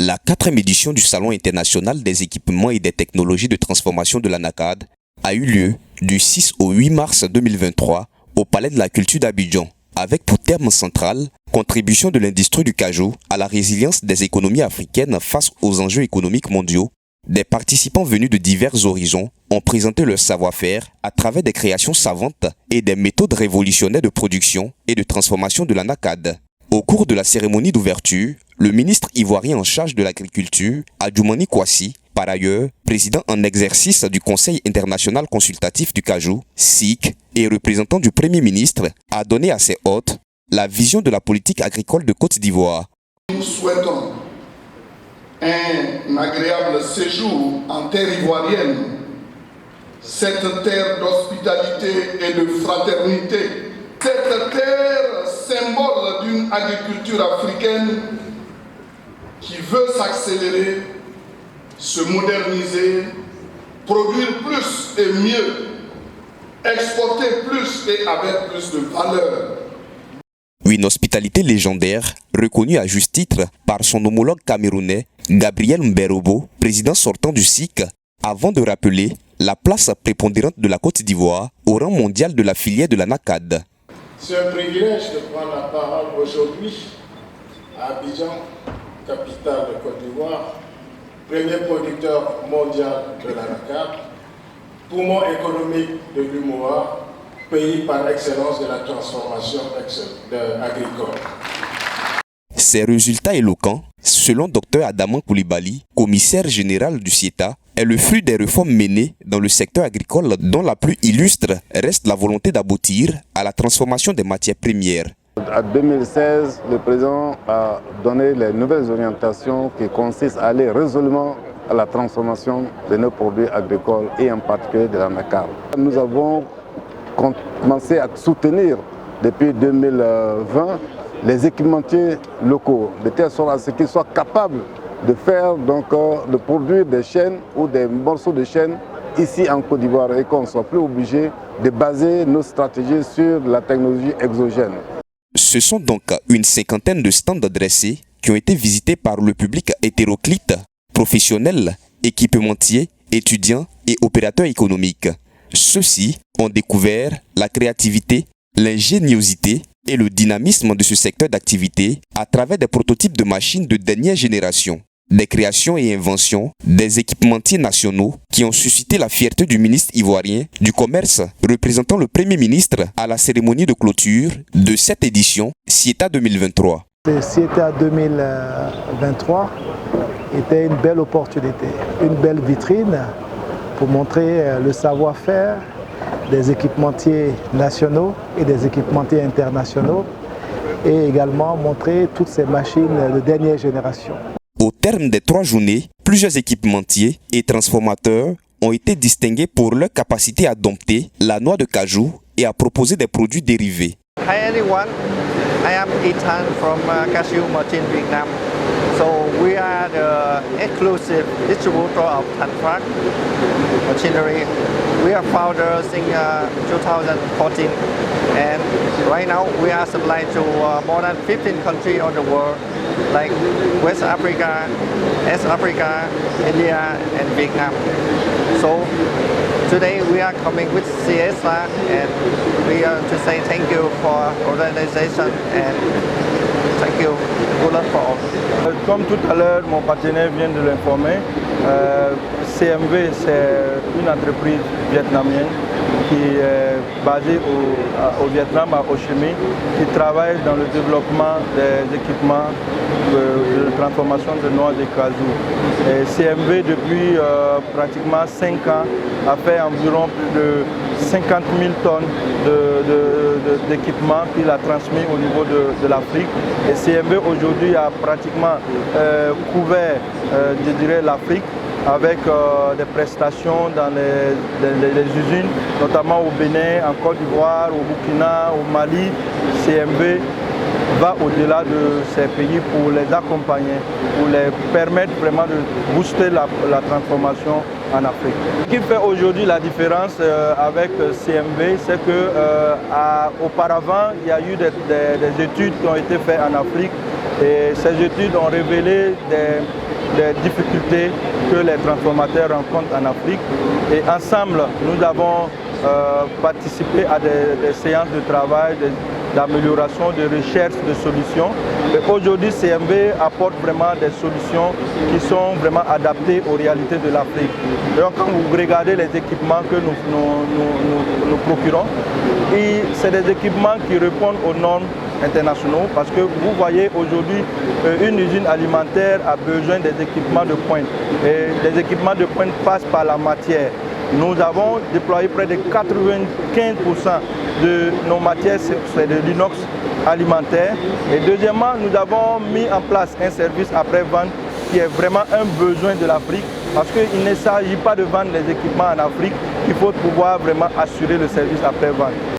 La 4e édition du Salon international des équipements et des technologies de transformation de l'ANACAD a eu lieu du 6 au 8 mars 2023 au Palais de la Culture d'Abidjan, avec pour thème central « Contribution de l'industrie du cajou à la résilience des économies africaines face aux enjeux économiques mondiaux ». Des participants venus de divers horizons ont présenté leur savoir-faire à travers des créations savantes et des méthodes révolutionnaires de production et de transformation de l'ANACAD. Au cours de la cérémonie d'ouverture, le ministre ivoirien en charge de l'agriculture, Adjoumani Kouassi, par ailleurs président en exercice du Conseil international consultatif du cajou, SIC, et représentant du Premier ministre, a donné à ses hôtes la vision de la politique agricole de Côte d'Ivoire. Nous souhaitons un agréable séjour en terre ivoirienne, cette terre d'hospitalité et de fraternité, cette terre symbole d'une agriculture africaine qui veut s'accélérer, se moderniser, produire plus et mieux, exporter plus et avec plus de valeur. Une hospitalité légendaire, reconnue à juste titre par son homologue camerounais, Gabriel Mberobo, président sortant du SIC, avant de rappeler la place prépondérante de la Côte d'Ivoire au rang mondial de la filière de l'ANACAD. C'est un privilège de prendre la parole aujourd'hui à Abidjan, capitale de Côte d'Ivoire, premier producteur mondial de l'ANACAD, poumon économique de l'UMOA, pays par excellence de la transformation agricole. Ces résultats éloquents, selon Dr Adaman Koulibaly, commissaire général du CIETA, est le fruit des réformes menées dans le secteur agricole dont la plus illustre reste la volonté d'aboutir à la transformation des matières premières. En 2016, le président a donné les nouvelles orientations qui consistent à aller résolument à la transformation de nos produits agricoles et en particulier de l'ANACAD. Nous avons commencé à soutenir depuis 2020 les équipementiers locaux, de telle sorte à ce qu'ils soient capables de faire, de produire des chaînes ou des morceaux de chaînes ici en Côte d'Ivoire et qu'on ne soit plus obligé de baser nos stratégies sur la technologie exogène. Ce sont donc une cinquantaine de stands dressés qui ont été visités par le public hétéroclite, professionnels, équipementiers, étudiants et opérateurs économiques. Ceux-ci ont découvert la créativité, l'ingéniosité et le dynamisme de ce secteur d'activité à travers des prototypes de machines de dernière génération, des créations et inventions des équipementiers nationaux qui ont suscité la fierté du ministre ivoirien du Commerce représentant le Premier ministre à la cérémonie de clôture de cette édition CIETA 2023. Le CIETA 2023 était une belle opportunité, une belle vitrine pour montrer le savoir-faire des équipementiers nationaux et des équipementiers internationaux et également montrer toutes ces machines de dernière génération. Au terme des 3 journées, plusieurs équipementiers et transformateurs ont été distingués pour leur capacité à dompter la noix de cajou et à proposer des produits dérivés. Hi everyone, I am Ethan from Cashew Machine Vietnam. So we are the exclusive distributor of Tanfrac machinery. We are founders in 2014 and right now we are supplying to more than 15 countries on the world like West Africa, East Africa, India and Vietnam. So today we are coming with CSA and we are to say thank you for organization and thank you. Good luck for all. Comme tout à l'heure, mon partenaire vient de l'informer, CMV c'est une entreprise vietnamienne qui est basée au Vietnam, à Ho Chi Minh, qui travaille dans le développement des équipements de transformation de noix de cajou. Et CMV depuis pratiquement 5 ans a fait environ plus de 50 000 tonnes d'équipements qu'il a transmis au niveau de l'Afrique. Et CMV aujourd'hui a pratiquement couvert, je dirais, l'Afrique avec des prestations dans les usines, notamment au Bénin, en Côte d'Ivoire, au Burkina, au Mali. CMV va au-delà de ces pays pour les accompagner, pour les permettre vraiment de booster la transformation en Afrique. Ce qui fait aujourd'hui la différence avec CMV, c'est que auparavant, il y a eu des études qui ont été faites en Afrique et ces études ont révélé des difficultés que les transformateurs rencontrent en Afrique. Et ensemble, nous avons participé à des séances de travail, d'amélioration, de recherche de solutions. Et aujourd'hui, CMV apporte vraiment des solutions qui sont vraiment adaptées aux réalités de l'Afrique. Donc, quand vous regardez les équipements que nous procurons, c'est des équipements qui répondent aux normes internationaux, parce que vous voyez aujourd'hui une usine alimentaire a besoin des équipements de pointe. Et les équipements de pointe passent par la matière. Nous avons déployé près de 95% de nos matières, c'est de l'inox alimentaire. Et deuxièmement, nous avons mis en place un service après-vente qui est vraiment un besoin de l'Afrique, parce qu'il ne s'agit pas de vendre les équipements en Afrique, il faut pouvoir vraiment assurer le service après-vente.